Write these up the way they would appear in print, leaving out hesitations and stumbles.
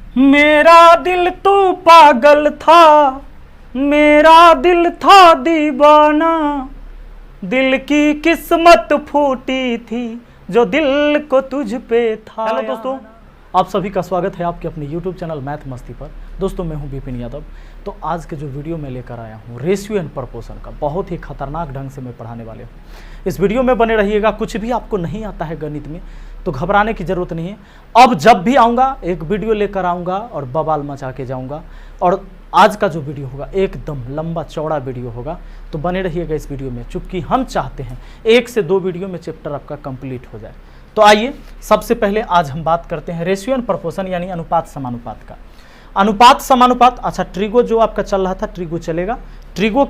मेरा दिल तो पागल था, मेरा दिल था दीवाना, दिल की किस्मत फूटी थी जो दिल को तुझ पे था। हेलो दोस्तों, आप सभी का स्वागत है आपके अपने YouTube चैनल मैथ मस्ती पर। दोस्तों मैं हूं विपिन यादव। तो आज के जो वीडियो मैं लेकर आया हूं रेशियो एंड प्रपोर्शन का, बहुत ही खतरनाक ढंग से मैं पढ़ाने वाले हूं। इस वीडियो में बने रहिएगा। कुछ भी आपको नहीं आता है गणित में तो घबराने की ज़रूरत नहीं है। अब जब भी आऊँगा एक वीडियो लेकर आऊँगा और बवाल मचा के जाऊँगा। और आज का जो वीडियो होगा एकदम लंबा चौड़ा वीडियो होगा, तो बने रहिएगा इस वीडियो में, चूँकि हम चाहते हैं 1 से 2 वीडियो में चैप्टर आपका कंप्लीट हो जाए। तो आइए सबसे पहले आज हम बात करते हैं रेशियो एंड प्रपोर्शन यानी अनुपात समानुपात का। अनुपात समानुपात, अच्छा ट्रिगो जो आपका चल रहा था ट्रिगो चलेगा। ट्रिगो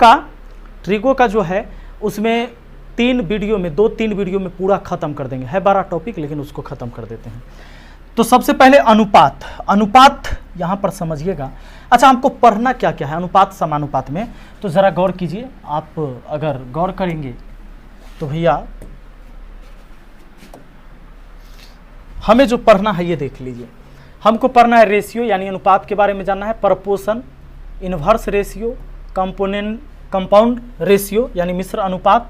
का जो है उसमें 2-3 वीडियो में पूरा खत्म कर देंगे। है 12 टॉपिक लेकिन उसको खत्म कर देते हैं। तो सबसे पहले अनुपात यहाँ पर समझिएगा। अच्छा हमको पढ़ना क्या क्या है अनुपात समानुपात में, तो ज़रा गौर कीजिए। आप अगर गौर करेंगे तो भैया हमें जो पढ़ना है ये देख लीजिए। हमको पढ़ना है रेशियो यानी अनुपात के बारे में जानना है, proportion, inverse ratio, compound ratio यानी मिश्र अनुपात,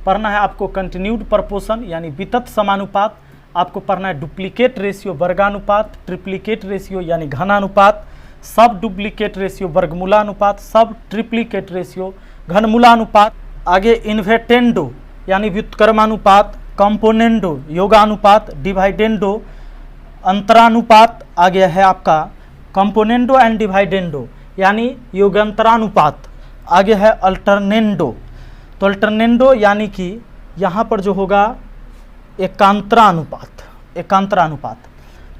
पढ़ना है आपको कंटिन्यूड प्रपोर्शन यानी वितत समानुपात, आपको पढ़ना है डुप्लीकेट रेशियो वर्गानुपात, ट्रिप्लीकेट रेशियो यानी घनानुपात, सब डुप्लीकेट रेशियो वर्गमूलानुपात, सब ट्रिप्लीकेट रेशियो घनमूलानुपात, आगे इन्वर्टेंडो यानी व्युत्क्रमानुपात, कंपोनेंडो योगानुपात, डिवाइडेंडो अंतरानुपात, आगे है आपका कंपोनेंडो एंड डिवाइडेंडो यानी योगांतरानुपात, आगे है अल्टरनेंडो। तो अल्टरनेंडो यानी कि यहाँ पर जो होगा एकांतरानुपात।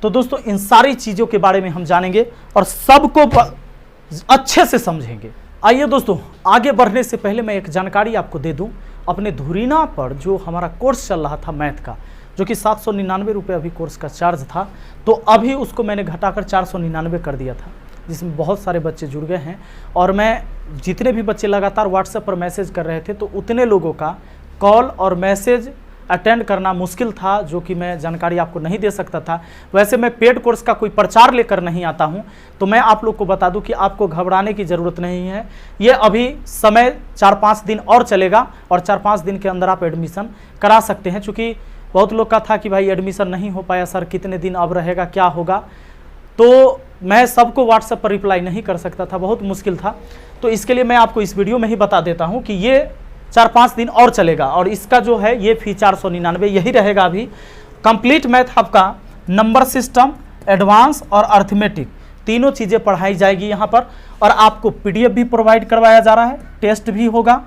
तो दोस्तों इन सारी चीज़ों के बारे में हम जानेंगे और सबको अच्छे से समझेंगे। आइए दोस्तों आगे बढ़ने से पहले मैं एक जानकारी आपको दे दूं। अपने धुरीना पर जो हमारा कोर्स चल रहा था मैथ का, जो कि 799 रुपये अभी कोर्स का चार्ज था, तो अभी उसको मैंने घटाकर 499 कर दिया था, जिसमें बहुत सारे बच्चे जुड़ गए हैं। और मैं जितने भी बच्चे लगातार व्हाट्सएप पर मैसेज कर रहे थे तो उतने लोगों का कॉल और मैसेज अटेंड करना मुश्किल था, जो कि मैं जानकारी आपको नहीं दे सकता था। वैसे मैं पेड कोर्स का कोई प्रचार लेकर नहीं आता हूं, तो मैं आप लोग को बता दूं कि आपको घबराने की ज़रूरत नहीं है। ये अभी समय 4-5 दिन और चलेगा और 4-5 दिन के अंदर आप एडमिशन करा सकते हैं। चूँकि बहुत लोग का था कि भाई एडमिशन नहीं हो पाया सर, कितने दिन अब रहेगा, क्या होगा, तो मैं सबको व्हाट्सएप पर रिप्लाई नहीं कर सकता था, बहुत मुश्किल था। तो इसके लिए मैं आपको इस वीडियो में ही बता देता हूँ कि ये 4-5 दिन और चलेगा और इसका जो है ये फी 499 यही रहेगा। अभी कंप्लीट मैथ आपका नंबर सिस्टम, एडवांस और अर्थमेटिक तीनों चीज़ें पढ़ाई जाएगी यहाँ पर। और आपको PDF भी प्रोवाइड करवाया जा रहा है, टेस्ट भी होगा,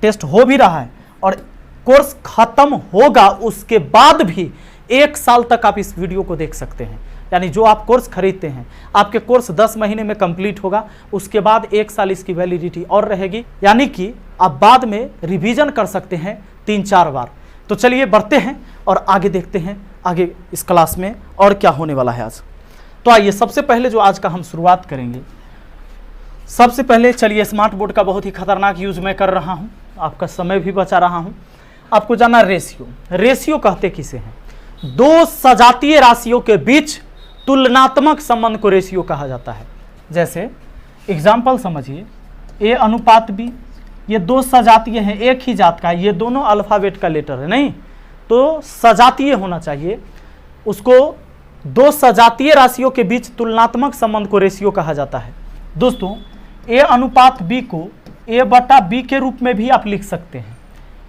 टेस्ट हो भी रहा है और कोर्स खत्म होगा उसके बाद भी 1 साल तक आप इस वीडियो को देख सकते हैं। यानी जो आप कोर्स खरीदते हैं, आपके कोर्स 10 महीने में कंप्लीट होगा, उसके बाद 1 साल इसकी वैलिडिटी और रहेगी, यानी कि आप बाद में रिवीजन कर सकते हैं 3-4 बार। तो चलिए बढ़ते हैं और आगे देखते हैं आगे इस क्लास में और क्या होने वाला है आज। तो आइए सबसे पहले जो आज का हम शुरुआत करेंगे, सबसे पहले चलिए स्मार्ट बोर्ड का बहुत ही खतरनाक यूज मैं कर रहा हूँ, आपका समय भी बचा रहा हूँ। आपको जानना रेशियो। रेशियो कहते किसे हैं? 2 सजातीय राशियों के बीच तुलनात्मक संबंध को रेशियो कहा जाता है। जैसे एग्जाम्पल समझिए, ए अनुपात बी, ये 2 सजातीय हैं, एक ही जात का है, ये दोनों अल्फ़ाबेट का लेटर है, नहीं तो सजातीय होना चाहिए। उसको 2 सजातीय राशियों के बीच तुलनात्मक संबंध को रेशियो कहा जाता है। दोस्तों ए अनुपात बी को A/B के रूप में भी आप लिख सकते हैं।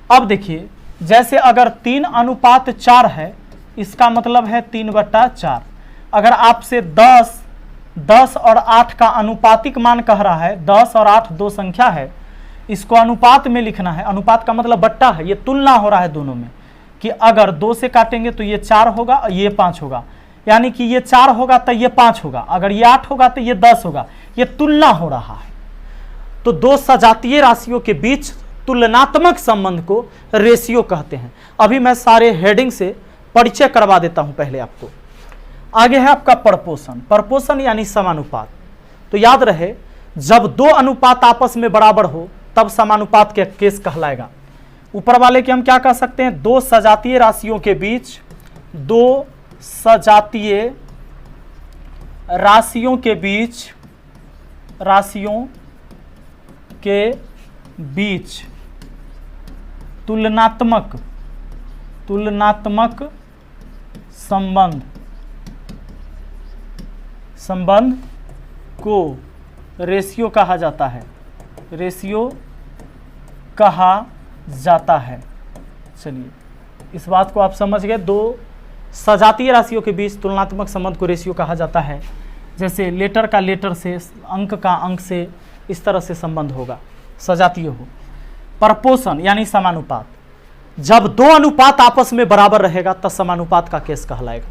अब देखिए, जैसे अगर 3:4 है, इसका मतलब है 3/4। अगर आपसे 10 और 8 का अनुपातिक मान कह रहा है, 10 और 8 2 संख्या है, इसको अनुपात में लिखना है। अनुपात का मतलब बट्टा है, ये तुलना हो रहा है दोनों में, कि अगर 2 से काटेंगे तो ये 4 होगा और ये 5 होगा, यानी कि ये 4 होगा तो ये 5 होगा, अगर ये 8 होगा तो ये 10 होगा, ये तुलना हो रहा है। तो 2 सजातीय राशियों के बीच तुलनात्मक संबंध को रेशियो कहते हैं। अभी मैं सारे हेडिंग से परिचय करवा देता हूं पहले आपको। आगे है आपका प्रपोर्शन। प्रपोर्शन यानी समानुपात। तो याद रहे, जब 2 अनुपात आपस में बराबर हो तब समानुपात के केस कहलाएगा। ऊपर वाले के हम क्या कह सकते हैं? 2 सजातीय राशियों के बीच 2 सजातीय राशियों के बीच तुलनात्मक संबंध को रेशियो कहा जाता है। चलिए, इस बात को आप समझ गए। दो सजातीय राशियों के बीच तुलनात्मक संबंध को रेशियो कहा जाता है। जैसे लेटर का लेटर से, अंक का अंक से, इस तरह से संबंध होगा, सजातीय हो। प्रपोर्शन यानी समानुपात, जब दो अनुपात आपस में बराबर रहेगा तब समानुपात का केस कहलाएगा।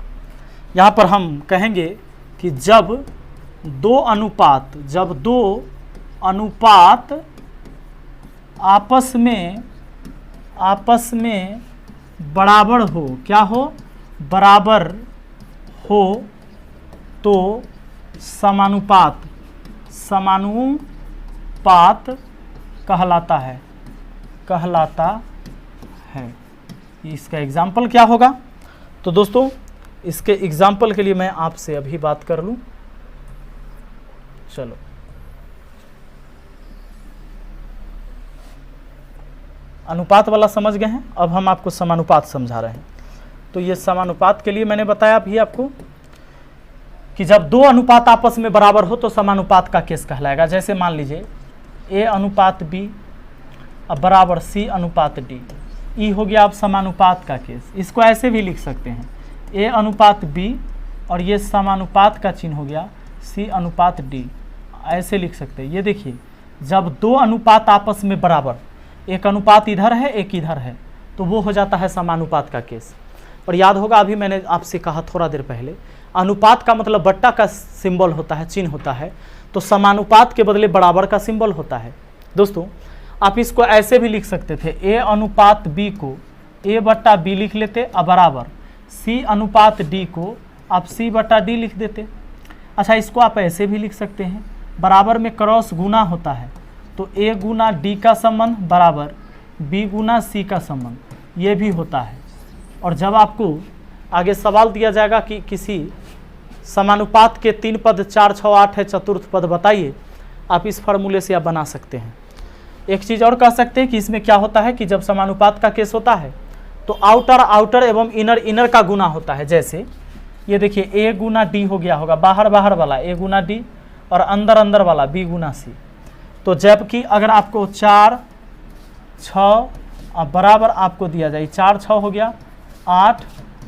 यहाँ पर हम कहेंगे कि जब दो अनुपात आपस में बराबर हो, क्या हो, बराबर हो, तो समानुपात कहलाता है। इसका एग्जाम्पल क्या होगा? तो दोस्तों, इसके एग्जाम्पल के लिए मैं आपसे अभी बात कर लूं। चलो, अनुपात वाला समझ गए हैं, अब हम आपको समानुपात समझा रहे हैं। तो ये समानुपात के लिए मैंने बताया भी आपको कि जब दो अनुपात आपस में बराबर हो तो समानुपात का केस कहलाएगा। जैसे मान लीजिए A अनुपात B अब बराबर C अनुपात D, ई हो गया अब समानुपात का केस। इसको ऐसे भी लिख सकते हैं, A अनुपात B और ये समानुपात का चिन्ह हो गया C अनुपात D, ऐसे लिख सकते हैं। ये देखिए, जब दो अनुपात आपस में बराबर, एक अनुपात इधर है एक इधर है, तो वो हो जाता है समानुपात का केस। और याद होगा अभी मैंने आपसे कहा थोड़ा देर पहले, अनुपात का मतलब बट्टा का सिंबल होता है, चिन्ह होता है, तो समानुपात के बदले बराबर का सिंबल होता है। दोस्तों, आप इसको ऐसे भी लिख सकते थे, A अनुपात B को A बट्टा B लिख लेते और बराबर C अनुपात D को आप C बट्टा D लिख देते। अच्छा, इसको आप ऐसे भी लिख सकते हैं, बराबर में क्रॉस गुना होता है, तो A गुना D का संबंध बराबर B गुना C का संबंध, ये भी होता है। और जब आपको आगे सवाल दिया जाएगा कि किसी समानुपात के 3 पद 4, 6, 8 है, चतुर्थ पद बताइए, आप इस फार्मूले से आप बना सकते हैं। एक चीज़ और कह सकते हैं कि इसमें क्या होता है कि जब समानुपात का केस होता है तो आउटर एवं इनर का गुना होता है। जैसे ये देखिए, A गुना D हो गया होगा, बाहर वाला A गुना D और अंदर वाला B गुना C। तो जबकि अगर आपको 4, 6 बराबर आपको दिया जाए, 4, 6 हो गया 8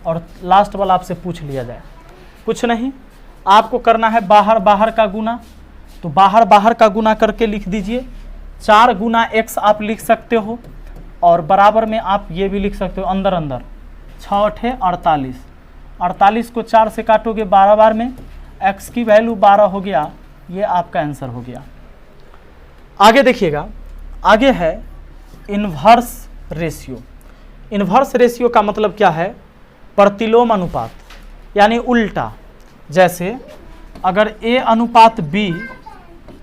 और लास्ट वाला आपसे पूछ लिया जाए, कुछ नहीं, आपको करना है बाहर का गुना, तो बाहर का गुना करके लिख दीजिए। 4 गुना x आप लिख सकते हो और बराबर में आप ये भी लिख सकते हो अंदर 6 8 48, 48 को 4 से काटोगे 12 बार में, x की वैल्यू 12 हो गया, ये आपका आंसर हो गया। आगे देखिएगा, आगे है इन्वर्स रेशियो। इन्वर्स रेशियो का मतलब क्या है? प्रतिलोम अनुपात, यानी उल्टा। जैसे अगर A अनुपात B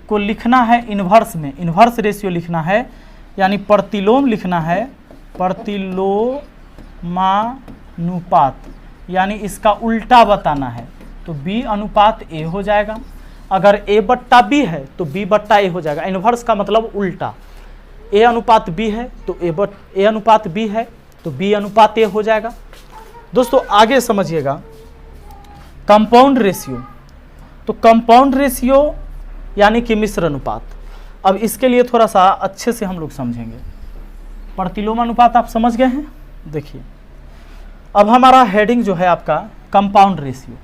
को लिखना है इन्वर्स में, इन्वर्स रेशियो लिखना है यानी प्रतिलोम लिखना है, प्रतिलोमानुपात यानी इसका उल्टा बताना है, तो B अनुपात A हो जाएगा। अगर A बट्टा B है तो B बट्टा A हो जाएगा। इन्वर्स का मतलब उल्टा, A अनुपात B है तो A अनुपात B है तो B अनुपात A हो जाएगा। दोस्तों आगे समझिएगा, कंपाउंड रेशियो। तो कंपाउंड रेशियो यानी कि मिश्र अनुपात। अब इसके लिए थोड़ा सा अच्छे से हम लोग समझेंगे। प्रतिलोम अनुपात आप समझ गए हैं। देखिए, अब हमारा हेडिंग जो है आपका कंपाउंड रेशियो।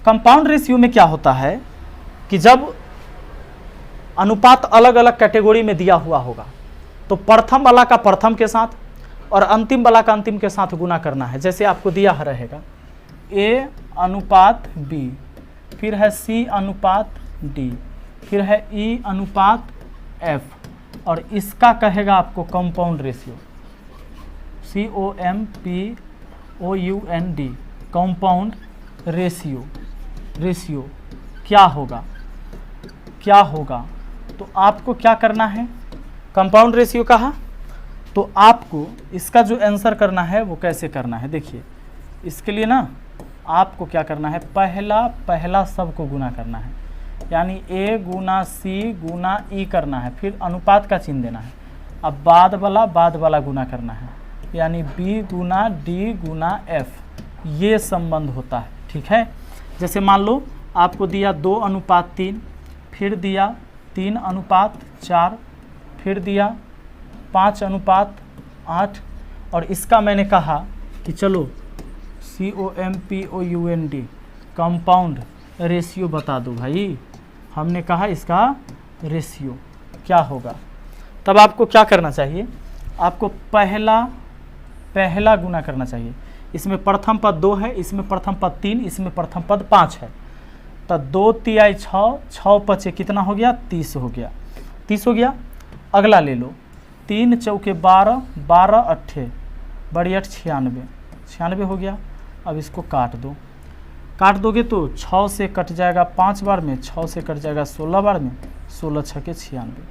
कंपाउंड रेशियो में क्या होता है कि जब अनुपात अलग अलग कैटेगरी में दिया हुआ होगा तो प्रथम वाला का प्रथम के साथ और अंतिम वाला का अंतिम के साथ गुना करना है। जैसे आपको दिया रहेगा A अनुपात B, फिर है C अनुपात D, फिर है E अनुपात F, और इसका कहेगा आपको compound ratio, COMPOUND, compound ratio क्या होगा। तो आपको क्या करना है, कंपाउंड रेशियो कहा तो आपको इसका जो आंसर करना है वो कैसे करना है। देखिए, इसके लिए ना आपको क्या करना है, पहला सबको गुना करना है, यानी a Guna c Guna e करना है, फिर अनुपात का चिन्ह देना है। अब बाद वाला गुना करना है, यानी b गुना d गुना f, ये संबंध होता है। ठीक है, जैसे मान लो आपको दिया 2:3, फिर दिया 3:4, फिर दिया 5:8, और इसका मैंने कहा कि चलो COMPOUND कंपाउंड रेशियो बता दो भाई। हमने कहा इसका रेशियो क्या होगा, तब आपको क्या करना चाहिए, आपको पहला गुना करना चाहिए। इसमें प्रथम पद 2 है, इसमें प्रथम पद 3, इसमें प्रथम पद 5 है। तो 2 तिहाई 6, 6 पचे कितना हो गया, 30 हो गया, 30 हो गया। अगला ले लो, 3 चौके 12, 12 अट्ठे बड़ी 8 96 हो गया। अब इसको काट दो, काट दोगे तो 6 से कट जाएगा 5 बार में, 6 से कट जाएगा 16 बार में, 16 छके 96।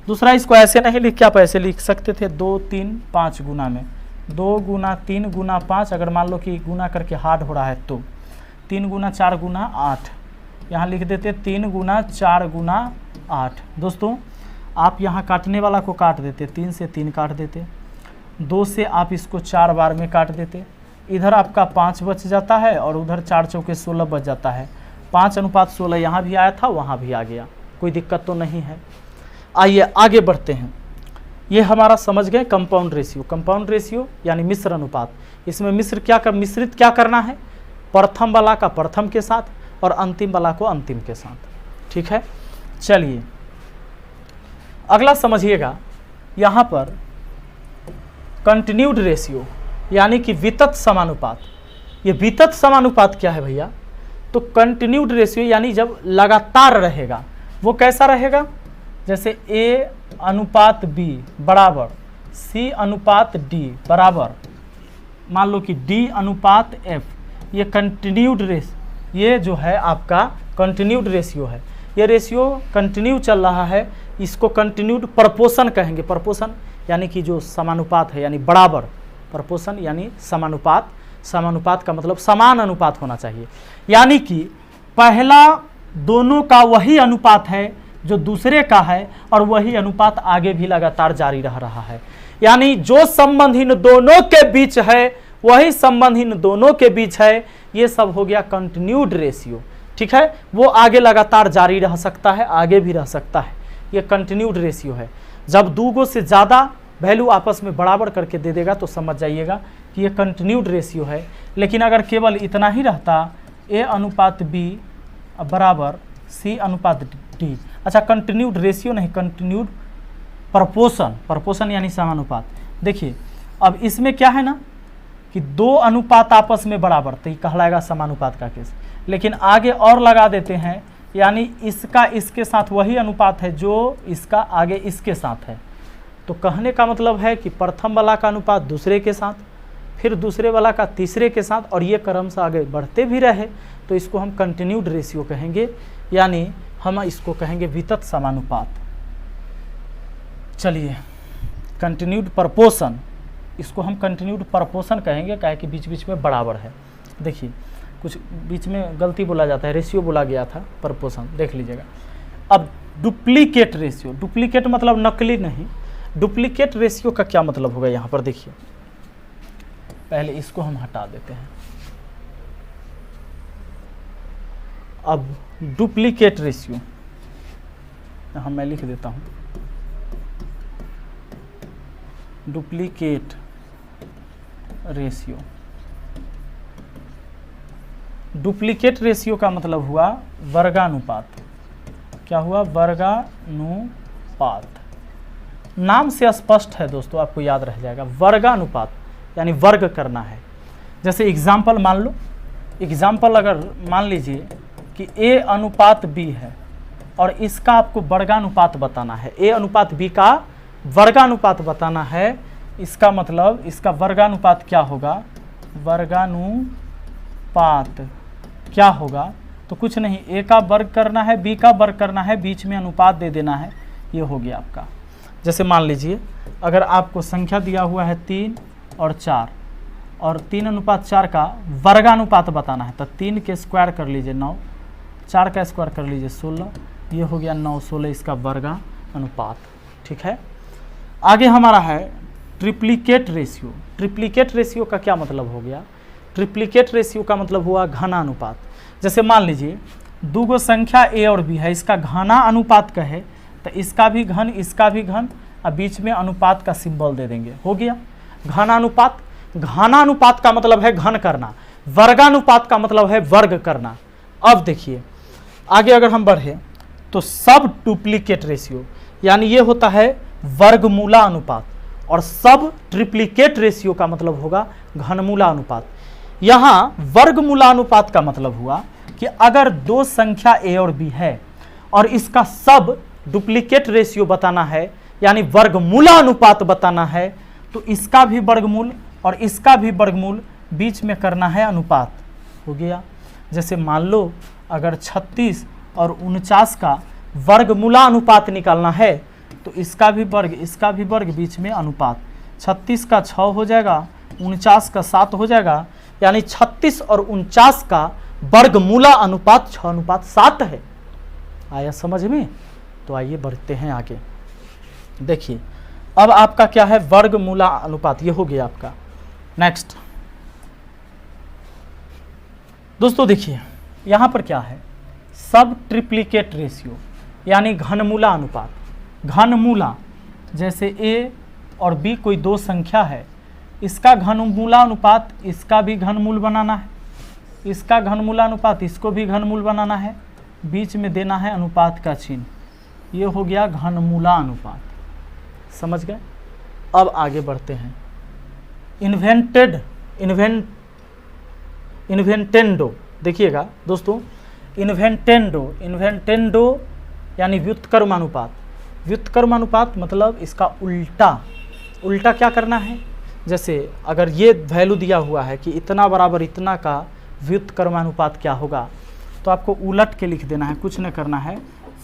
दूसरा इसको ऐसे नहीं लिख के आप ऐसे लिख सकते थे, 2 3 5 गुना में, 2 गुना 3 गुना 5, अगर मान लो कि गुना करके हार्ड हो रहा है तो 3 गुना 4 गुना 8, यहाँ लिख देते 3 गुना 4 गुना 8। दोस्तों आप यहाँ काटने वाला को काट देते, 3 से 3 काट देते, 2 से आप इसको 4 बार में काट देते, इधर आपका 5 बच जाता है और उधर 4 चौके 16 बच जाता है। 5:16 यहाँ भी आया था, वहाँ भी आ गया, कोई दिक्कत तो नहीं है। आइए आगे बढ़ते हैं। ये हमारा समझ गए कंपाउंड रेशियो। कंपाउंड रेशियो यानी मिश्र अनुपात। इसमें मिश्रित क्या करना है, प्रथम वाला का प्रथम के साथ और अंतिम वाला को अंतिम के साथ। ठीक है, चलिए अगला समझिएगा, यहाँ पर कंटिन्यूड रेशियो यानी कि वितत समानुपात। ये वितत समानुपात क्या है भैया, तो कंटिन्यूड रेशियो यानी जब लगातार रहेगा, वो कैसा रहेगा, जैसे A/B बराबर C/D बराबर मान लो कि D/F, ये कंटिन्यूड रेशियो, ये जो है आपका कंटिन्यूड रेशियो है। ये रेशियो कंटिन्यू चल रहा है, इसको कंटिन्यूड प्रपोर्शन कहेंगे। प्रपोर्शन यानी कि जो समानुपात है, यानी बराबर, प्रपोर्शन यानी समानुपात, समानुपात का मतलब समान अनुपात होना चाहिए, यानी कि पहला दोनों का वही अनुपात है जो दूसरे का है, और वही अनुपात आगे भी लगातार जारी रह रहा है। यानी जो संबंध इन दोनों के बीच है वही संबंध इन दोनों के बीच है, ये सब हो गया कंटिन्यूड रेशियो। ठीक है, वो आगे लगातार जारी रह सकता है, आगे भी रह सकता है, ये कंटिन्यूड रेशियो है। जब दो से ज़्यादा वैल्यू आपस में बराबर करके दे देगा तो समझ जाइएगा कि ये कंटिन्यूड रेशियो है। लेकिन अगर केवल इतना ही रहता, A/B बराबर C/D, अच्छा कंटिन्यूड रेशियो नहीं, कंटिन्यूड प्रपोर्शन, प्रपोर्शन यानी समानुपात। देखिए अब इसमें क्या है ना कि 2 अनुपात आपस में बराबर, तो ये कहलाएगा समानुपात का केस। लेकिन आगे और लगा देते हैं, यानी इसका इसके साथ वही अनुपात है जो इसका आगे इसके साथ है। तो कहने का मतलब है कि प्रथम वाला का अनुपात दूसरे के साथ, फिर दूसरे वाला का तीसरे के साथ, और ये क्रम से आगे बढ़ते भी रहे, तो इसको हम कंटिन्यूड रेशियो कहेंगे, यानी हम इसको कहेंगे वितत समानुपात। चलिए कंटिन्यूड प्रपोर्शन, इसको हम कंटिन्यूड प्रपोर्शन कहेंगे, काहे कि बीच बीच में बराबर है। देखिए कुछ बीच में गलती बोला जाता है, रेशियो बोला गया था, प्रपोर्शन देख लीजिएगा। अब डुप्लीकेट रेशियो, डुप्लीकेट मतलब नकली नहीं, डुप्लीकेट रेशियो का क्या मतलब होगा यहाँ पर देखिए। पहले इसको हम हटा देते हैं। अब डुप्लीकेट रेशियो यहाँ मैं लिख देता हूँ, डुप्लीकेट रेशियो। डुप्लीकेट रेशियो का मतलब हुआ वर्गानुपात। क्या हुआ, वर्गानुपात। नाम से स्पष्ट है दोस्तों, आपको याद रह जाएगा। वर्गानुपात यानी वर्ग करना है। जैसे एग्जाम्पल मान लो, एग्जाम्पल अगर मान लीजिए कि A/B है और इसका आपको वर्गानुपात बताना है, A/B का वर्गानुपात बताना है। इसका मतलब इसका वर्गानुपात क्या होगा, वर्गानुपात क्या होगा, तो कुछ नहीं, A का वर्ग करना है, B का वर्ग करना है, बीच में अनुपात दे देना है, ये हो गया आपका। जैसे मान लीजिए अगर आपको संख्या दिया हुआ है 3 और 4 और 3:4 का वर्गानुपात बताना है। तो 3 के स्क्वायर कर लीजिए 9, 4 का स्क्वायर कर लीजिए 16, ये हो गया 9, 16 इसका वर्गानुपात। ठीक है, आगे हमारा है ट्रिप्लिकेट रेशियो। ट्रिप्लिकेट रेशियो का क्या मतलब हो गया? ट्रिप्लिकेट रेशियो का मतलब हुआ घनानुपात। जैसे मान लीजिए दो गो संख्या ए और बी है, इसका घना अनुपात कहे तो इसका भी घन इसका भी घन, और बीच में अनुपात का सिंबल दे देंगे, हो गया घनानुपात। घनानुपात का मतलब है घन करना, वर्गानुपात का मतलब है वर्ग करना। अब देखिए आगे अगर हम बढ़े तो सब डुप्लीकेट रेशियो, यानी ये होता है वर्गमूला अनुपात, और सब ट्रिप्लिकेट रेशियो का मतलब होगा घनमूला अनुपात। यहाँ वर्गमूला अनुपात का मतलब हुआ कि अगर दो संख्या ए और बी है और इसका सब डुप्लीकेट रेशियो बताना है, यानी वर्गमूला अनुपात बताना है, तो इसका भी वर्गमूल और इसका भी वर्गमूल, बीच में करना है अनुपात, हो गया। जैसे मान लो अगर 36 और 49 का वर्गमूला अनुपात निकालना है तो इसका भी वर्ग इसका भी वर्ग, बीच में अनुपात। 36 का 6 हो जाएगा, 49 का 7 हो जाएगा, यानी 36 और 49 का वर्गमूला अनुपात 6:7 है। आया समझ में? तो आइए बढ़ते हैं आगे। देखिए अब आपका क्या है, वर्गमूला अनुपात, ये हो गया आपका। नेक्स्ट दोस्तों देखिए यहाँ पर क्या है, सब ट्रिप्लिकेट रेशियो, यानी घनमूला अनुपात। घनमूला, जैसे ए और बी कोई दो संख्या है, इसका घनमूला अनुपात इसका भी घनमूल बनाना है, इसका घनमूला अनुपात इसको भी घनमूल बनाना है, बीच में देना है अनुपात का चिन्ह, ये हो गया घनमूला अनुपात। समझ गए? अब आगे बढ़ते हैं। इन्वेंटेंडो, देखिएगा दोस्तों, इन्वेंटेंडो यानी व्युत्क्रमानुपात। व्युत्क्रमानुपात मतलब इसका उल्टा क्या करना है। जैसे अगर ये वैल्यू दिया हुआ है कि इतना बराबर इतना का व्युत्क्रमानुपात क्या होगा, तो आपको उलट के लिख देना है, कुछ न करना है।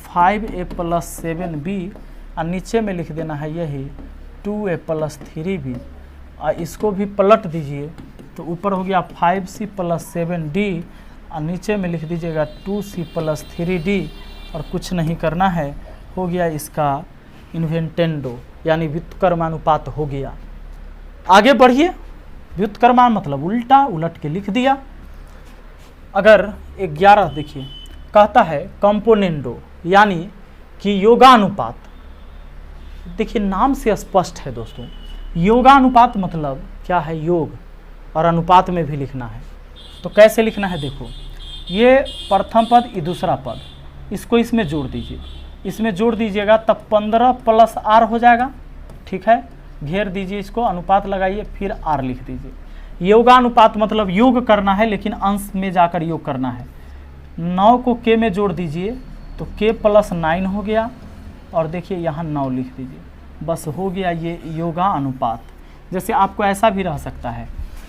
5a + 7b, और नीचे में लिख देना है यही 2a + 3b, और इसको भी पलट दीजिए तो ऊपर हो गया 5c + 7d, और नीचे में लिख दीजिएगा 2c + 3d, और कुछ नहीं करना है, हो गया इसका इन्वेंटेंडो यानी व्युत्क्रमानुपात हो गया। आगे बढ़िए, व्युत्क्रमान मतलब उल्टा, उलट के लिख दिया। अगर 11 देखिए कहता है कंपोनेंडो, यानी कि योगानुपात। देखिए नाम से स्पष्ट है दोस्तों, योगानुपात मतलब क्या है, योग, और अनुपात में भी लिखना है। तो कैसे लिखना है, देखो ये प्रथम पद, ये दूसरा पद, इसको इसमें जोड़ दीजिए, इसमें जोड़ दीजिएगा तब 15 + r हो जाएगा। ठीक है, घेर दीजिए इसको, अनुपात लगाइए, फिर r लिख दीजिए। योगानुपात मतलब योग करना है, लेकिन अंश में जाकर योग करना है। 9 को k में जोड़ दीजिए तो k + 9 हो गया, और देखिए यहाँ 9 लिख दीजिए, बस हो गया ये योगा अनुपात। जैसे आपको ऐसा भी रह सकता है,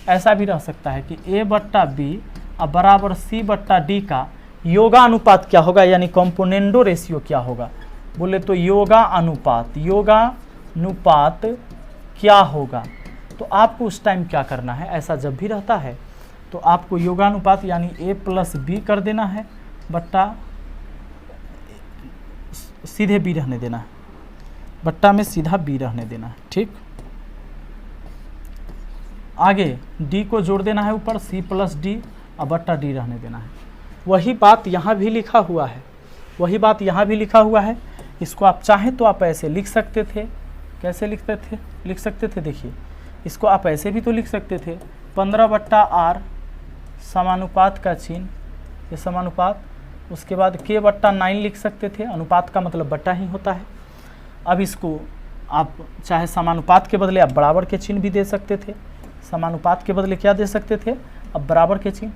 ऐसा भी रह सकता है कि a/b = c/d का योगा अनुपात क्या होगा, यानी कंपोनेंडो रेशियो क्या होगा। बोले तो योगा अनुपात क्या होगा। तो आपको उस टाइम क्या करना है, ऐसा जब भी रहता है तो आपको योगानुपात यानी a + b कर देना है, बट्टा सीधे b रहने देना है, बट्टा में सीधा b रहने देना है। ठीक, आगे d को जोड़ देना है ऊपर, c + d, और बट्टा d रहने देना है। वही बात यहाँ भी लिखा हुआ है, वही बात यहाँ भी लिखा हुआ है। इसको आप चाहें तो आप ऐसे लिख सकते थे, कैसे लिख सकते थे, देखिए इसको आप ऐसे भी तो लिख सकते थे, 15/r समानुपात का चिन्ह, ये समानुपात, उसके बाद k/9 लिख सकते थे, अनुपात का मतलब बट्टा ही होता है। अब इसको आप चाहे समानुपात के बदले आप बराबर के चिन्ह भी दे सकते थे, समानुपात के बदले क्या दे सकते थे, अब बराबर के चिन्ह।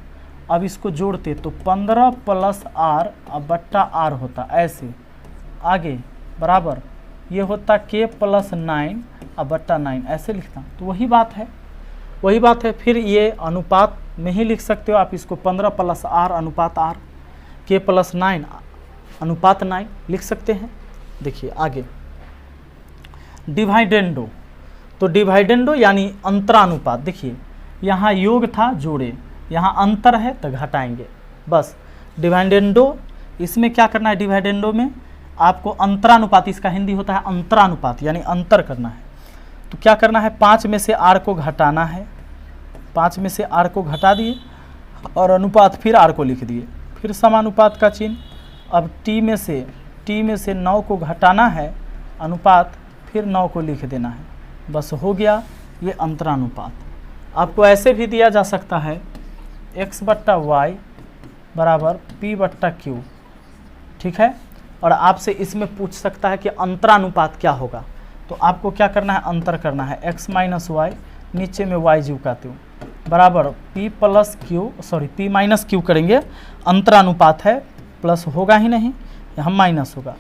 अब इसको जोड़ते तो 15 + r अब बट्टा r होता, ऐसे आगे बराबर ये होता k + 9 अब बट्टा 9, ऐसे लिखता। तो वही बात है। फिर ये अनुपात में ही लिख सकते हो आप इसको, 15 + r अनुपात r, k + 9 अनुपात 9 लिख सकते हैं। देखिए आगे डिवाइडेंडो, तो डिवाइडेंडो यानी अंतरानुपात। देखिए यहाँ योग था जोड़े, यहाँ अंतर है तो घटाएंगे बस। डिवाइडेंडो, इसमें क्या करना है, डिवाइडेंडो में आपको अंतरानुपात, इसका हिंदी होता है अंतरानुपात, यानी अंतर करना है। तो क्या करना है, 5 में से r को घटाना है, 5 में से r को घटा दिए और अनुपात फिर r को लिख दिए, फिर समानुपात का चिन्ह। अब t में से 9 को घटाना है, अनुपात फिर 9 को लिख देना है, बस हो गया ये अंतरानुपात। आपको ऐसे भी दिया जा सकता है x बट्टा वाई बराबर p बट्टा क्यू, ठीक है। और आपसे इसमें पूछ सकता है कि अंतरानुपात क्या होगा, तो आपको क्या करना है, अंतर करना है, x माइनस वाई, नीचे में y जीवकाते हूँ, बराबर p माइनस क्यू करेंगे, अंतरानुपात है, प्लस होगा ही नहीं, यहाँ माइनस होगा,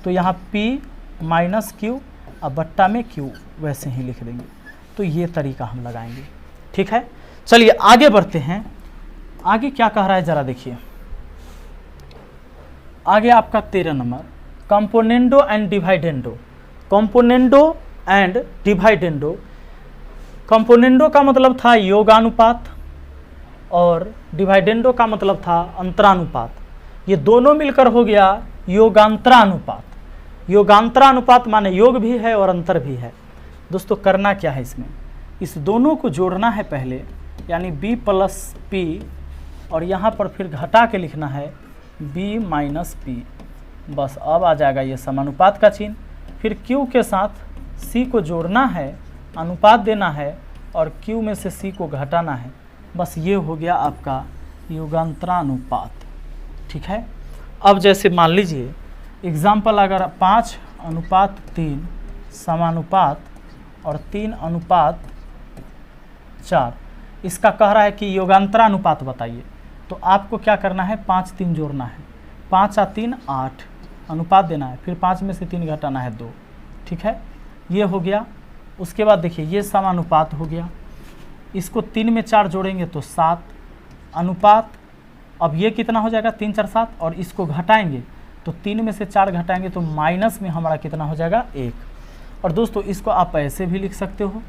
तो यहाँ p माइनस क्यू अब बट्टा में q वैसे ही लिख देंगे। तो ये तरीका हम लगाएंगे, ठीक है। चलिए आगे बढ़ते हैं, आगे क्या कह रहा है जरा देखिए। आगे आपका 13 number, componendo and dividendo. Componendo and dividendo, componendo का मतलब था योगानुपात और डिवाइडेंडो का मतलब था अंतरानुपात। ये दोनों मिलकर हो गया योगांतरानुपात। योगांतरानुपात माने योग भी है और अंतर भी है। दोस्तों करना क्या है, इसमें इस दोनों को जोड़ना है पहले, यानी b प्लस p, और यहाँ पर फिर घटा के लिखना है b माइनस p, बस अब आ जाएगा ये समानुपात का चिन्ह। फिर q के साथ c को जोड़ना है, अनुपात देना है और q में से c को घटाना है, बस ये हो गया आपका योगांतरानुपात, ठीक है। अब जैसे मान लीजिए एग्जाम्पल, अगर 5:3 समानुपात और 3:4, इसका कह रहा है कि योगांतरानुपात बताइए, तो आपको क्या करना है, 5 3 जोड़ना है, 5 और 3 8, अनुपात देना है, फिर 5 में से 3 घटाना है 2, ठीक है, ये हो गया। उसके बाद देखिए ये समानुपात हो गया, इसको 3 में 4 जोड़ेंगे तो 7, अनुपात, अब ये कितना हो जाएगा 3 4 7, और इसको घटाएंगे तो 3 में से 4 घटाएंगे तो माइनस में हमारा कितना हो जाएगा 1। और दोस्तों इसको आप ऐसे भी लिख सकते हो,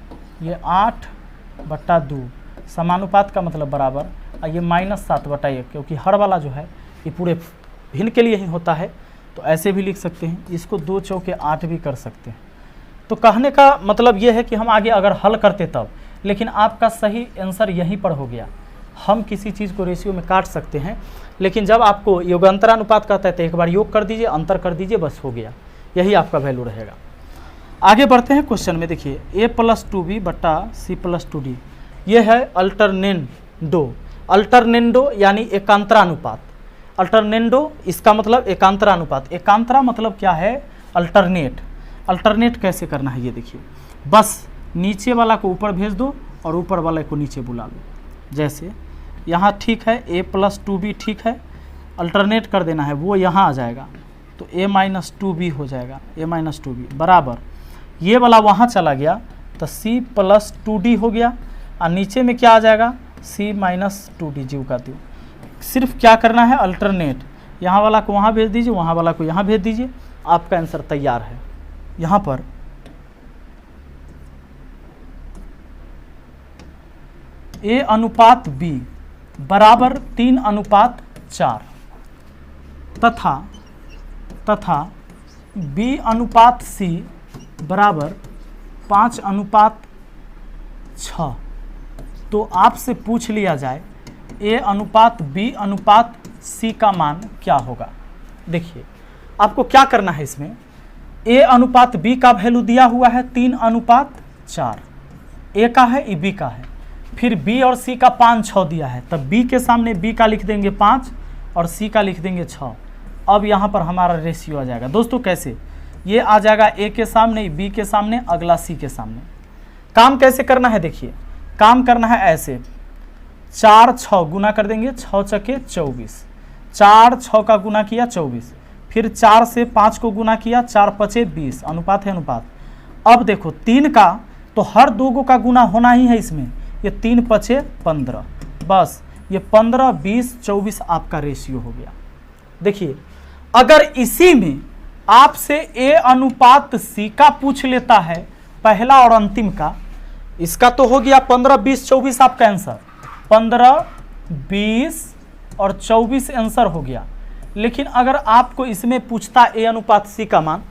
ये 8/2 समानुपात का मतलब बराबर, और ये -7/1, क्योंकि हर वाला जो है ये पूरे भिन्न के लिए ही होता है, तो ऐसे भी लिख सकते हैं। इसको 2 चौके 8 भी कर सकते हैं। तो कहने का मतलब ये है कि हम आगे अगर हल करते तब, लेकिन आपका सही आंसर यहीं पर हो गया। हम किसी चीज़ को रेशियो में काट सकते हैं, लेकिन जब आपको योगांतरानुपात कहता है तो एक बार योग कर दीजिए, अंतर कर दीजिए, बस हो गया, यही आपका वैल्यू रहेगा। आगे बढ़ते हैं क्वेश्चन में, देखिए a + 2b बट्टा c + 2d, ये है अल्टरनेंडो। अल्टरनेंडो यानी एकांतरानुपात। अल्टरनेंडो इसका मतलब एकांतरानुपात। एकांतरा मतलब क्या है, अल्टरनेट। अल्टरनेट कैसे करना है ये देखिए, बस नीचे वाला को ऊपर भेज दो और ऊपर वाले को नीचे बुला लो। जैसे यहाँ ठीक है a + 2b ठीक है, अल्टरनेट कर देना है, वो यहाँ आ जाएगा तो a - 2b हो जाएगा, a - 2b बराबर, ये वाला वहाँ चला गया तो c + 2d हो गया, और नीचे में क्या आ जाएगा c - 2d जीव का त्यों। सिर्फ क्या करना है, अल्टरनेट, यहाँ वाला को वहाँ भेज दीजिए, वहाँ वाला को यहाँ भेज दीजिए, आपका आंसर तैयार है। यहाँ पर a/b बराबर 3/4 तथा b/c बराबर 5/6। तो आपसे पूछ लिया जाए a/b/c का मान क्या होगा। देखिए आपको क्या करना है, इसमें a/b का वैल्यू दिया हुआ है 3/4, a का है, e b का है, फिर b और c का 5 6 दिया है, तब b के सामने b का लिख देंगे 5 और c का लिख देंगे 6। अब यहाँ पर हमारा रेशियो आ जाएगा। दोस्तों कैसे, ये आ जाएगा a के सामने, b के सामने, अगला c के सामने। काम कैसे करना है, देखिए काम करना है ऐसे, 4 6 गुना कर देंगे, 6 छके 24, 4 6 का गुना किया 24, फिर 4 से 5 को गुना किया, 4 5 20, अनुपात है अनुपात। अब देखो 3 का तो हर 2 का गुना होना ही है इसमें, ये 3 5 15, बस ये 15 20 24 आपका रेशियो हो गया। देखिए अगर इसी में आपसे a/c का पूछ लेता है, पहला और अंतिम का, इसका तो हो गया 15, 20, 24 आपका आंसर, 15, 20 और 24 आंसर हो गया। लेकिन अगर आपको इसमें पूछता a अनुपात c का मान,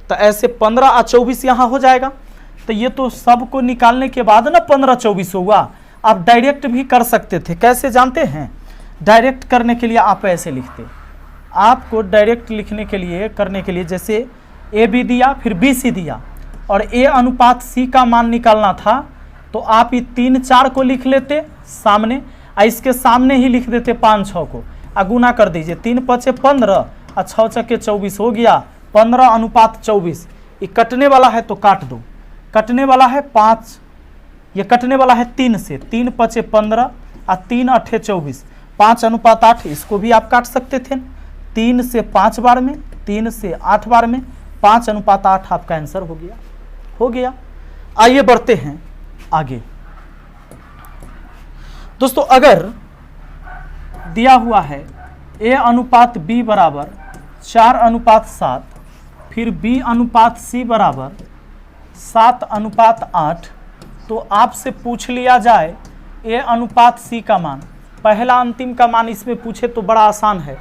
तो ऐसे 15 और 24 यहाँ हो जाएगा। तो ये तो सबको निकालने के बाद ना 15, 24 हुआ। आप डायरेक्ट भी कर सकते थे, कैसे जानते हैं? डायरेक्ट करने के लिए आप ऐसे लिखते, आपको डायरेक्ट लिखने के लिए करने के लिए जैसे ए बी दिया फिर बी सी दिया और a अनुपात c का मान निकालना था, तो आप ये 3, 4 को लिख लेते सामने, इसके सामने ही लिख देते 5, 6 को, गुना कर दीजिए। 3 पचे 15 और 6 चक्के 24 हो गया 15 अनुपात 24। ये कटने वाला है तो काट दो, कटने वाला है 5, ये कटने वाला है 3 से, 3 पचे 15 और 3 अठे 24, 5 अनुपात 8, इसको भी आप काट सकते थे। 3 से 5 बार में, 3 से 8 बार में, 5 अनुपात 8 आपका आंसर हो गया। आइए बढ़ते हैं आगे। दोस्तों अगर दिया हुआ है a अनुपात b बराबर 4 अनुपात 7, फिर b अनुपात c बराबर 7 अनुपात 8, तो आपसे पूछ लिया जाए a अनुपात c का मान। पहला अंतिम का मान इसमें पूछे तो बड़ा आसान है,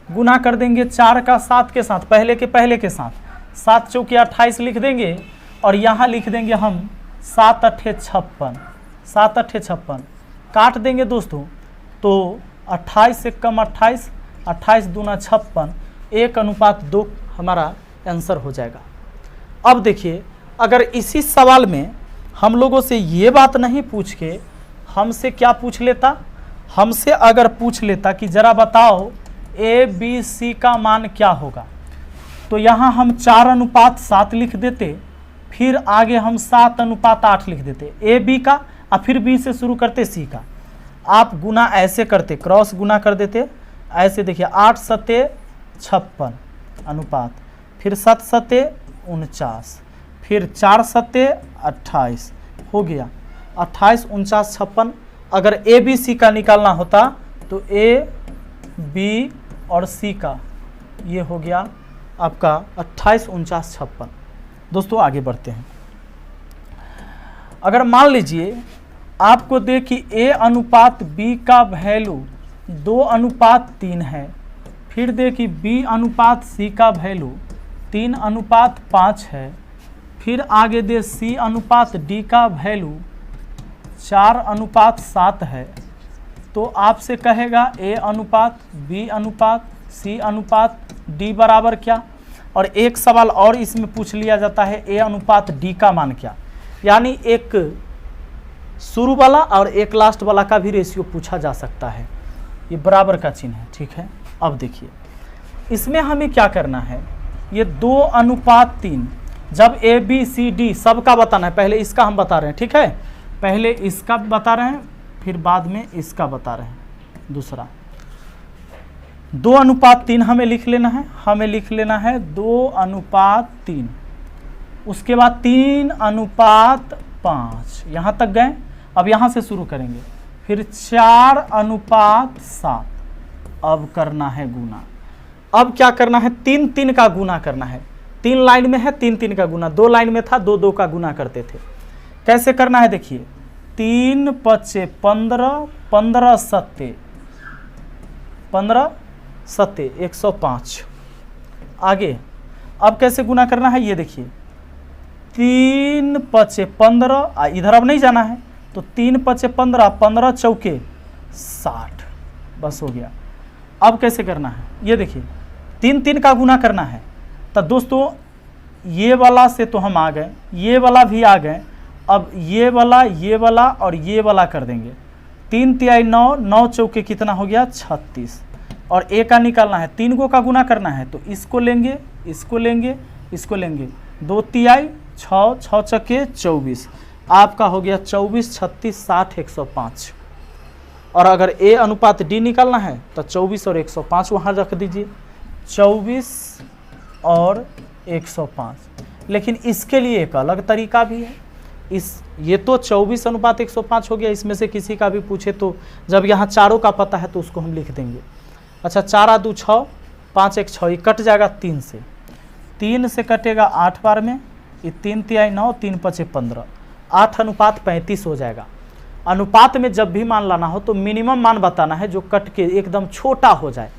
गुना कर देंगे 4 का 7 के साथ, पहले के साथ, 7 चौके 28 लिख देंगे और यहाँ लिख देंगे हम 7 अठे 56, 7 अठे 56 काट देंगे दोस्तों, तो 28 से कम 28, 28 दूना 56, 1 अनुपात 2 हमारा आंसर हो जाएगा। अब देखिए, अगर इसी सवाल में हम लोगों से ये बात नहीं पूछ के हमसे क्या पूछ लेता, हमसे अगर पूछ लेता कि जरा बताओ ए बी सी का मान क्या होगा, तो यहाँ हम 4 अनुपात 7 लिख देते, फिर आगे हम 7 अनुपात 8 लिख देते ए बी का, और फिर बी से शुरू करते सी का। आप गुना ऐसे करते, क्रॉस गुना कर देते ऐसे, देखिए 8 सते 56 अनुपात, फिर 7 सते 49, फिर 4 सते 28 हो गया, 28, 49, 56। अगर ए बी सी का निकालना होता तो ए बी और सी का ये हो गया आपका 28, 49, 56। दोस्तों आगे बढ़ते हैं। अगर मान लीजिए आपको दे कि a अनुपात b का वैल्यू 2 अनुपात 3 है, फिर दे कि b अनुपात c का वैल्यू 3 अनुपात 5 है, फिर आगे दे c अनुपात d का वैल्यू 4 अनुपात 7 है, तो आपसे कहेगा a अनुपात b अनुपात c अनुपात d बराबर क्या। और एक सवाल और इसमें पूछ लिया जाता है a अनुपात d का मान क्या, यानी एक शुरू वाला और एक लास्ट वाला का भी रेशियो पूछा जा सकता है। ये बराबर का चिन्ह है, ठीक है। अब देखिए इसमें हमें क्या करना है, ये 2 अनुपात 3, जब ए बी सी डी सबका बताना है, पहले इसका हम बता रहे हैं, ठीक है, पहले इसका बता रहे हैं फिर बाद में इसका बता रहे हैं। दूसरा 2 अनुपात 3 हमें लिख लेना है, 2 अनुपात 3, उसके बाद 3 अनुपात 5, यहाँ तक गए। अब यहाँ से शुरू करेंगे, फिर 4 अनुपात 7, अब करना है गुना। अब क्या करना है, 3 3 का गुना करना है, 3 लाइन में है 3 3 का गुना, 2 लाइन में था 2 2 का गुना करते थे। कैसे करना है देखिए, 3 पचे 15, 15 सत्ते 105। आगे अब कैसे गुना करना है ये देखिए, 3 पचे 15, इधर अब नहीं जाना है, तो 3 पचे 15, 15 चौके 60, बस हो गया। अब कैसे करना है ये देखिए, 3 3 का गुना करना है। तो दोस्तों ये वाला से तो हम आ गए, ये वाला भी आ गए, अब ये वाला और ये वाला कर देंगे। 3 तिहाई 9, 9 चौके कितना हो गया 36, और ए का निकालना है, 3 को का गुना करना है, तो इसको लेंगे, इसको लेंगे, इसको लेंगे, 2 तिहाई 6, 6 चक्के 24, आपका हो गया 24, 36, 60, 105। और अगर ए अनुपात डी निकालना है तो 24 और 105 वहाँ रख दीजिए, 24 और 105। लेकिन इसके लिए एक अलग तरीका भी है, ये तो 24 अनुपात 105 हो गया, इसमें से किसी का भी पूछे तो जब यहाँ चारों का पता है तो उसको हम लिख देंगे। अच्छा 4 2 6, 5 1 6, ये कट जाएगा 3 से, 3 से कटेगा 8 बार में, ये 3 तिहाई 9, 3 पचे 15, 8:35 हो जाएगा। अनुपात में जब भी मान लाना हो तो मिनिमम मान बताना है जो कट के एकदम छोटा हो जाए।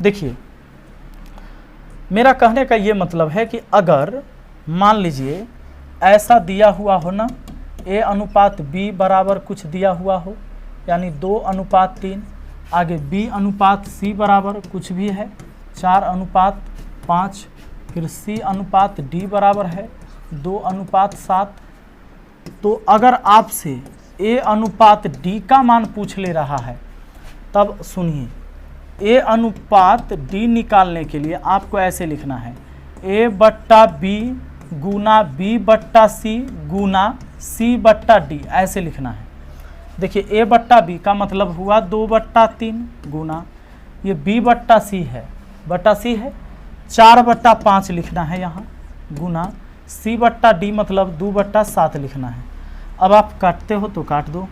देखिए मेरा कहने का ये मतलब है कि अगर मान लीजिए ऐसा दिया हुआ हो ना, A/B बराबर कुछ दिया हुआ हो, यानी 2:3, आगे B/C बराबर कुछ भी है 4:5, फिर C/D बराबर है 2:7। तो अगर आपसे A/D का मान पूछ ले रहा है तब सुनिए, A/D निकालने के लिए आपको ऐसे लिखना है A/B गुना B/C गुना C/D, ऐसे लिखना है। देखिए A/B का मतलब हुआ 2/3 गुना ये B/C है, C है 4/5 लिखना है यहाँ, गुना C/D मतलब 2/7 लिखना है। अब आप काटते हो तो काट दो,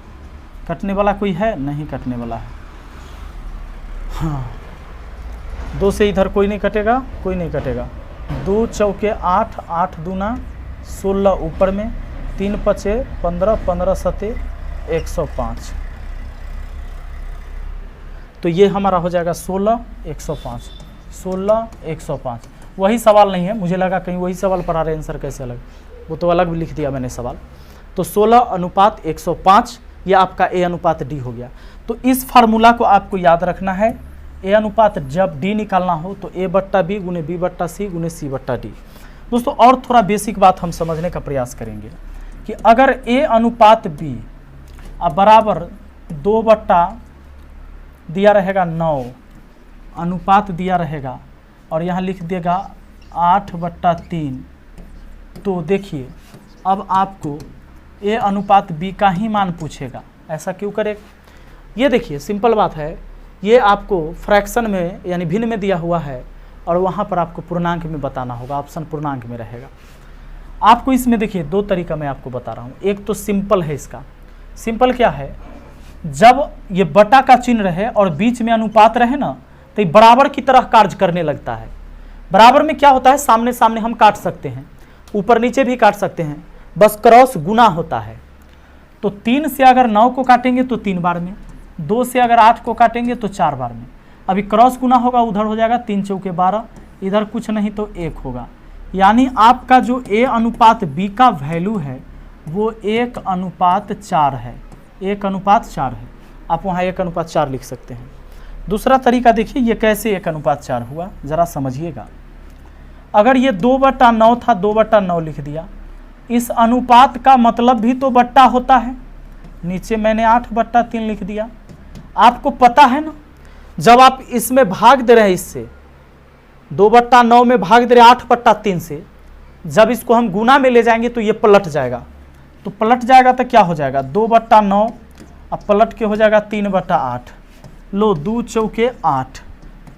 कटने वाला कोई है? नहीं कटने वाला है। हाँ, 2 से इधर कोई नहीं कटेगा, कोई नहीं कटेगा। 2 चौके 8, 8 दूना 16 ऊपर में, 3 पचे 15, 15 सते 105। तो ये हमारा हो जाएगा 16 105, 16 105। वही सवाल नहीं है, मुझे लगा कहीं वही सवाल पर आ रहे आंसर कैसे अलग, वो तो अलग भी लिख दिया मैंने सवाल। तो 16:105 ये आपका A/D हो गया। तो इस फार्मूला को आपको याद रखना है। A/, जब D निकालना हो तो A/B गुने B/C गुने C/D। दोस्तों और थोड़ा बेसिक बात हम समझने का प्रयास करेंगे कि अगर A/B बराबर 2 दिया रहेगा 9, अनुपात दिया रहेगा और यहाँ लिख देगा 8/3, तो देखिए अब आपको A/B का ही मान पूछेगा। ऐसा क्यों करेगा? ये देखिए सिंपल बात है, ये आपको फ्रैक्शन में यानी भिन्न में दिया हुआ है और वहाँ पर आपको पूर्णांक में बताना होगा, ऑप्शन पूर्णांक में रहेगा। आपको इसमें देखिए 2 तरीका मैं आपको बता रहा हूँ। एक तो सिंपल है, इसका सिंपल क्या है, जब ये बटा का चिन्ह रहे और बीच में अनुपात रहे ना तो ये बराबर की तरह कार्य करने लगता है। बराबर में क्या होता है, सामने सामने हम काट सकते हैं, ऊपर नीचे भी काट सकते हैं, बस क्रॉस गुना होता है। तो 3 से अगर 9 को काटेंगे तो 3 बार में, 2 से अगर 8 को काटेंगे तो 4 बार में। अभी क्रॉस गुना होगा, उधर हो जाएगा 3 चौके 12, इधर कुछ नहीं तो 1 होगा। यानी आपका जो A/B का वैल्यू है वो 1:4 है, 1:4 है। आप वहाँ 1:4 लिख सकते हैं। दूसरा तरीका देखिए ये कैसे 1:4 हुआ, ज़रा समझिएगा। अगर ये 2/9 था, 2/9 लिख दिया। इस अनुपात का मतलब भी तो बट्टा होता है, नीचे मैंने 8/3 लिख दिया। आपको पता है ना, जब आप इसमें भाग दे रहे हैं, इससे 2/9 में भाग दे रहे 8/3 से, जब इसको हम गुना में ले जाएंगे तो ये पलट जाएगा। तो पलट जाएगा तो क्या हो जाएगा, 2/9 अब पलट के हो जाएगा 3/8। लो 2 चौके 8,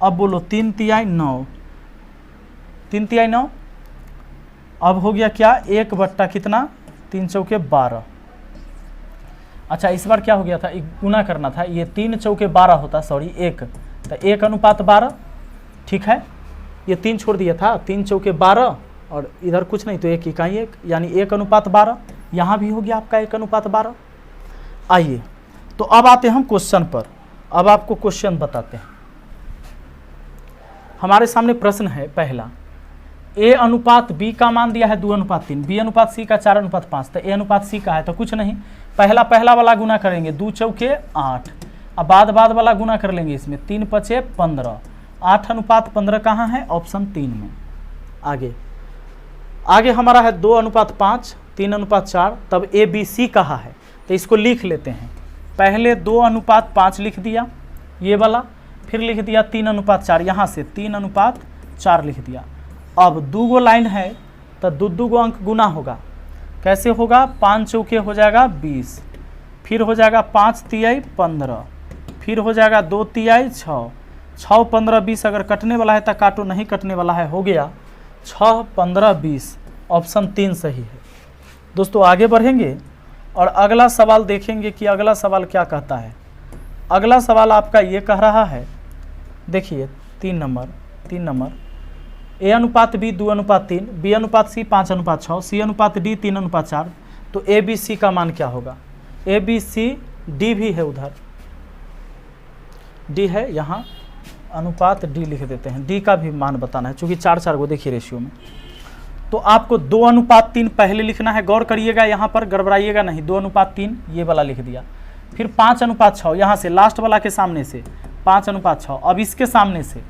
अब बोलो 3 तिहाई 9, 3 तिहाई 9। अब हो गया क्या, 1 कितना, 3 चौके 12। अच्छा इस बार क्या हो गया था, एक गुना करना था, ये 3 चौके 12 होता, सॉरी 1, तो 1:12। ठीक है, ये 3 छोड़ दिया था, 3 चौके 12 और इधर कुछ नहीं तो 1 इकाई 1, यानी 1:12। यहाँ भी हो गया आपका 1:12। आइए तो अब आते हैं हम क्वेश्चन पर। अब आपको क्वेश्चन बताते हैं। हमारे सामने प्रश्न है पहला, A/B का मान दिया है 2:3, B/C का 4:5, तो A/C का है तो कुछ नहीं, पहला वाला गुना करेंगे, 2 चौके 8, अब बाद वाला गुना कर लेंगे, इसमें 3 पचे 15, 8:15 कहाँ है, ऑप्शन 3 में। आगे हमारा है 2:5, 3:4, तब ABC कहाँ है, तो इसको लिख लेते हैं। पहले 2:5 लिख दिया ये वाला, फिर लिख दिया 3:4, यहाँ से 3:4 लिख दिया। अब 2 लाइन है तो 2 अंक गुना होगा, कैसे होगा, 5 चौके हो जाएगा 20, फिर हो जाएगा 5 तिहाई 15, फिर हो जाएगा 2 तिहाई 6, 6 15 20, अगर कटने वाला है तो काटो, नहीं कटने वाला है, हो गया 6 15 20, ऑप्शन 3 सही है। दोस्तों आगे बढ़ेंगे और अगला सवाल देखेंगे कि अगला सवाल क्या कहता है। अगला सवाल आपका ये कह रहा है, देखिए 3 नंबर A/B 2:3, B/C 5:6, C/D 3:4, तो ए बी सी का मान क्या होगा, ए बी सी डी भी है, उधर डी है, यहाँ अनुपात डी लिख देते हैं, डी का भी मान बताना है, चूंकि 4-4 को देखिए रेशियो में। तो आपको 2:3 पहले लिखना है, गौर करिएगा यहाँ पर, गड़बड़ाइएगा नहीं, 2:3 ये वाला लिख दिया। फिर 5:6 यहाँ से लास्ट वाला के सामने से 5:6, अब इसके सामने से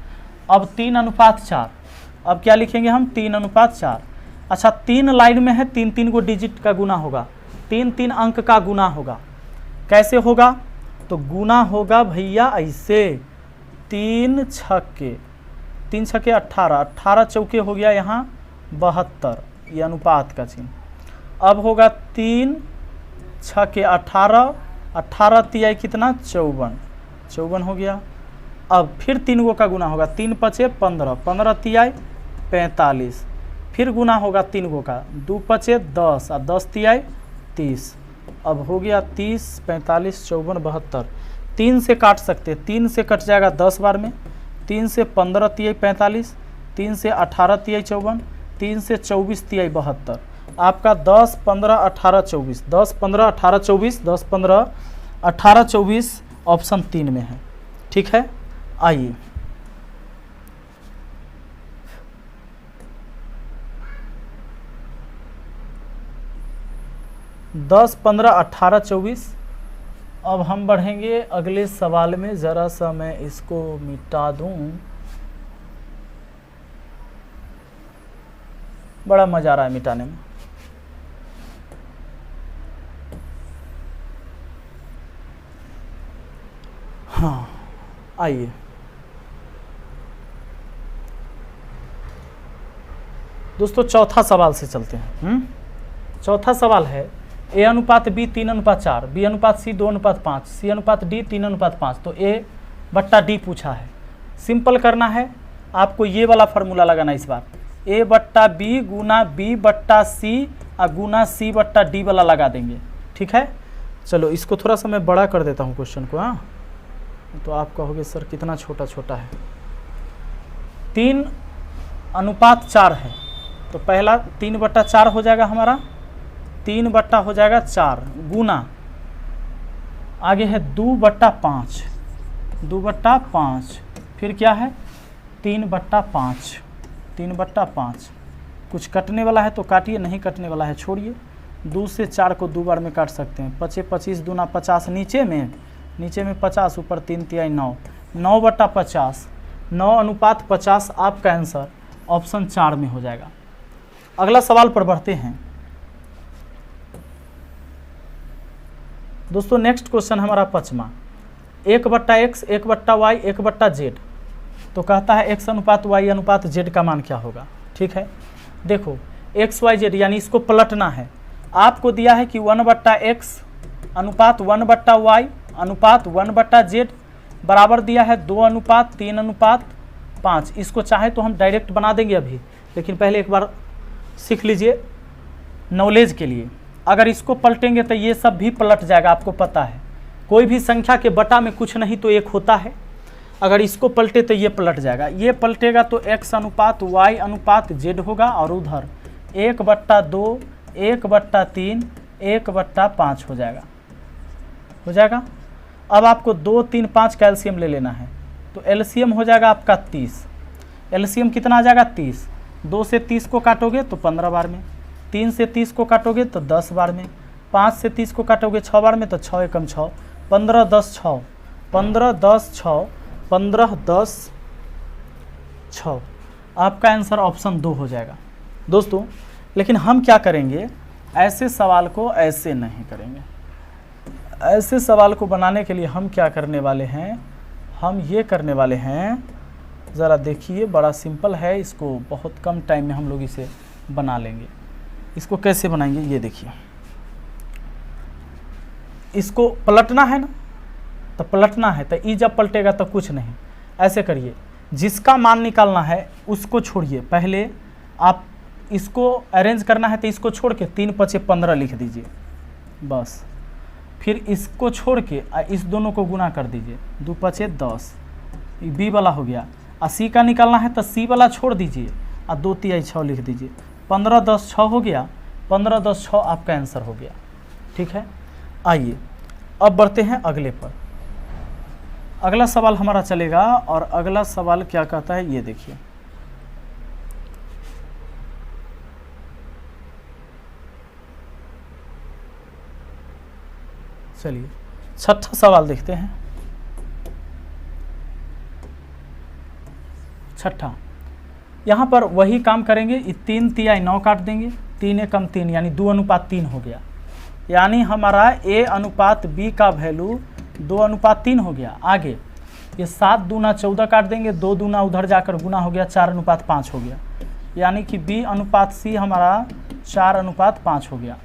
अब 3:4, अब क्या लिखेंगे हम 3:4। अच्छा 3 लाइन में है, 3-3 को डिजिट का गुना होगा, 3-3 अंक का गुना होगा। कैसे होगा, तो गुना होगा भैया ऐसे, 3 छक्के 18, 18 चौके हो गया यहाँ 72, ये अनुपात का चिन्ह। अब होगा 3 छक्के 18, 18 तिहाई कितना 54 हो गया। अब फिर 3 गो का गुना होगा, 3 पचे 15, 15 तिहाई 45, फिर गुना होगा 3 गो का, 2 पचे 10 और 10 तिहाई 30। अब हो गया 30, 45, 54, 72, 3 से काट सकते, 3 से कट जाएगा 10 बार में, 3 से 15 तिहाई 45, 3 से 18 तिहाई 54, 3 से 24 तिहाई 72। आपका 10, 15, 18, 24, 10, 15, 18, 24, 10, 15, 18, 24 ऑप्शन 3 में है। ठीक है, आइए दस 15 18 24। अब हम बढ़ेंगे अगले सवाल में, ज़रा सा मैं इसको मिटा दूं, बड़ा मज़ा आ रहा है मिटाने में। हाँ आइए, दोस्तों चौथा सवाल से चलते हैं। चौथा सवाल है ए अनुपात बी 3:4, बी अनुपात सी 2:5, सी अनुपात डी 3:5। तो ए बट्टा डी पूछा है। सिंपल करना है आपको, ये वाला फार्मूला लगाना इस बार, ए बट्टा बी गुना बी बट्टा सी और गुना सी बट्टा डी वाला लगा देंगे। ठीक है, चलो इसको थोड़ा सा मैं बड़ा कर देता हूँ क्वेश्चन को। हाँ, तो आप कहोगे सर कितना छोटा छोटा है। 3:4 है, तो पहला 3/4 हो जाएगा हमारा, 3 बट्टा हो जाएगा 4 गुना, आगे है 2/5, 2/5, फिर क्या है 3/5, 3/5। कुछ कटने वाला है तो काटिए, नहीं कटने वाला है छोड़िए। 2 से 4 को 2 बार में काट सकते हैं, 25 25 दूना 50, नीचे में 50, ऊपर 3 तिहाई 9, 9/50, 9:50 आपका आंसर ऑप्शन 4 में हो जाएगा। अगला सवाल पर बढ़ते हैं दोस्तों। नेक्स्ट क्वेश्चन हमारा 5वां, 1/x 1/y 1/z। तो कहता है x अनुपात y अनुपात z का मान क्या होगा। ठीक है, देखो x y z यानी इसको पलटना है। आपको दिया है कि 1/x अनुपात 1/y अनुपात 1/z बराबर दिया है 2:3:5। इसको चाहे तो हम डायरेक्ट बना देंगे अभी, लेकिन पहले एक बार सीख लीजिए नॉलेज के लिए। अगर इसको पलटेंगे तो ये सब भी पलट जाएगा, आपको पता है कोई भी संख्या के बटा में कुछ नहीं तो 1 होता है। अगर इसको पलटे तो ये पलट जाएगा, ये पलटेगा तो x अनुपात y अनुपात z होगा, और उधर 1/2 1/3 1/5 हो जाएगा। अब आपको 2 3 5 का एलसीएम ले लेना है, तो एलसीएम हो जाएगा आपका 30। एलसीएम कितना आ जाएगा 30। 2 से 30 को काटोगे तो 15 बार में, 3 से 30 को काटोगे तो 10 बार में, 5 से 30 को काटोगे 6 बार में तो 6 एकम 6, 15 10 6, 15 10 6, 15 10 6। आपका आंसर ऑप्शन 2 हो जाएगा दोस्तों। लेकिन हम क्या करेंगे, ऐसे सवाल को ऐसे नहीं करेंगे। ऐसे सवाल को बनाने के लिए हम क्या करने वाले हैं, हम ये करने वाले हैं, ज़रा देखिए बड़ा सिंपल है, इसको बहुत कम टाइम में हम लोग इसे बना लेंगे। इसको कैसे बनाएंगे ये देखिए, इसको पलटना है ना, तो पलटना है तो ई जब पलटेगा तो कुछ नहीं। ऐसे करिए, जिसका मान निकालना है उसको छोड़िए, पहले आप इसको अरेंज करना है तो इसको छोड़ के 3 5 15 लिख दीजिए बस। फिर इसको छोड़ के इस दोनों को गुना कर दीजिए, 2 5 10, बी वाला हो गया। और सी का निकालना है तो सी वाला छोड़ दीजिए और 2 3 6 लिख दीजिए। 15 10 6 हो गया, 15 10 6 आपका आंसर हो गया। ठीक है, आइए अब बढ़ते हैं अगले पर। अगला सवाल हमारा चलेगा और अगला सवाल क्या कहता है ये देखिए। चलिए छठा सवाल देखते हैं। छठा, यहाँ पर वही काम करेंगे, 3 तिहाई 9 काट देंगे, 3 एकम 3 यानी 2:3 हो गया। यानी हमारा A अनुपात B का वैल्यू 2:3 हो गया। आगे ये 7 दूना 14 काट देंगे, 2 दूना उधर जाकर गुना हो गया, 4:5 हो गया। यानी कि B अनुपात C हमारा 4:5 हो गया।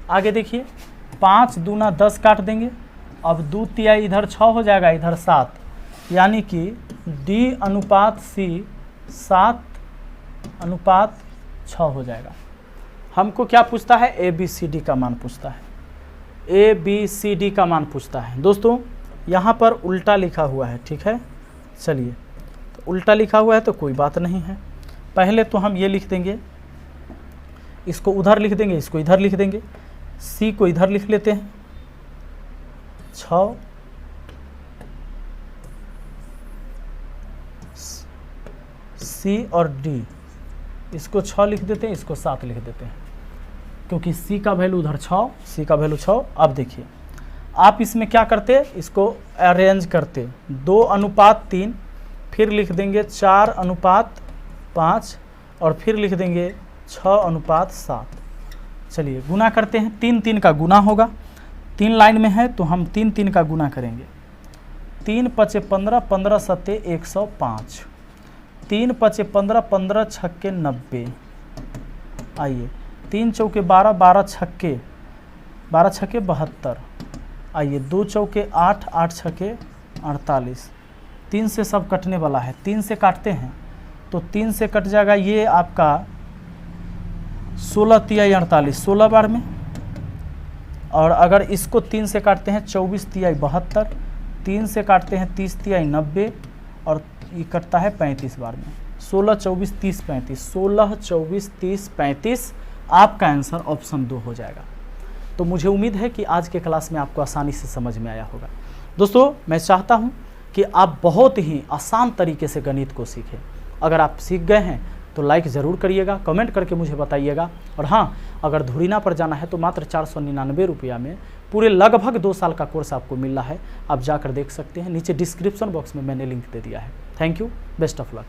आगे देखिए 5 दूना 10 काट देंगे, अब 2 तिहाई इधर 6 हो जाएगा, इधर 7, यानी कि D अनुपात C 7:6 हो जाएगा। हमको क्या पूछता है? ABCD का मान पूछता है। ABCD का मान पूछता है। दोस्तों यहाँ पर उल्टा लिखा हुआ है, ठीक है। चलिए तो उल्टा लिखा हुआ है तो कोई बात नहीं है। पहले तो हम ये लिख देंगे, इसको उधर लिख देंगे, इसको इधर लिख देंगे, C को इधर लिख लेते हैं 6, C और D, इसको 6 लिख देते हैं, इसको 7 लिख देते हैं, क्योंकि C का वैल्यू उधर 6, C का वैल्यू 6। अब देखिए आप इसमें क्या करते, इसको अरेंज करते 2:3, फिर लिख देंगे 4:5 और फिर लिख देंगे 6:7। चलिए गुना करते हैं, 3 3 का गुना होगा, 3 लाइन में है तो हम 3 3 का गुना करेंगे। 3 5 15, 15 7 105, 3 5 15, 15 छक्के 90। आइए 3 चौके 12, 12 छक्के 72। आइए 2 चौके 8, 8 छक्के 48। 3 से सब कटने वाला है, 3 से काटते हैं तो 3 से कट जाएगा ये आपका 16 तिहाई 48, 16 बार में। और अगर इसको 3 से काटते हैं 24 तिहाई 72, 3 से काटते हैं 30 तिहाई 90 और ये कटता है 35 बार में। 16 24 30 35, 16 24 30 35 आपका आंसर ऑप्शन 2 हो जाएगा। तो मुझे उम्मीद है कि आज के क्लास में आपको आसानी से समझ में आया होगा। दोस्तों मैं चाहता हूं कि आप बहुत ही आसान तरीके से गणित को सीखें। अगर आप सीख गए हैं तो लाइक ज़रूर करिएगा, कमेंट करके मुझे बताइएगा। और हाँ, अगर धुरीना पर जाना है तो मात्र 499 रुपया में पूरे लगभग 2 साल का कोर्स आपको मिल रहा है। आप जाकर देख सकते हैं, नीचे डिस्क्रिप्शन बॉक्स में मैंने लिंक दे दिया है। Thank you, best of luck.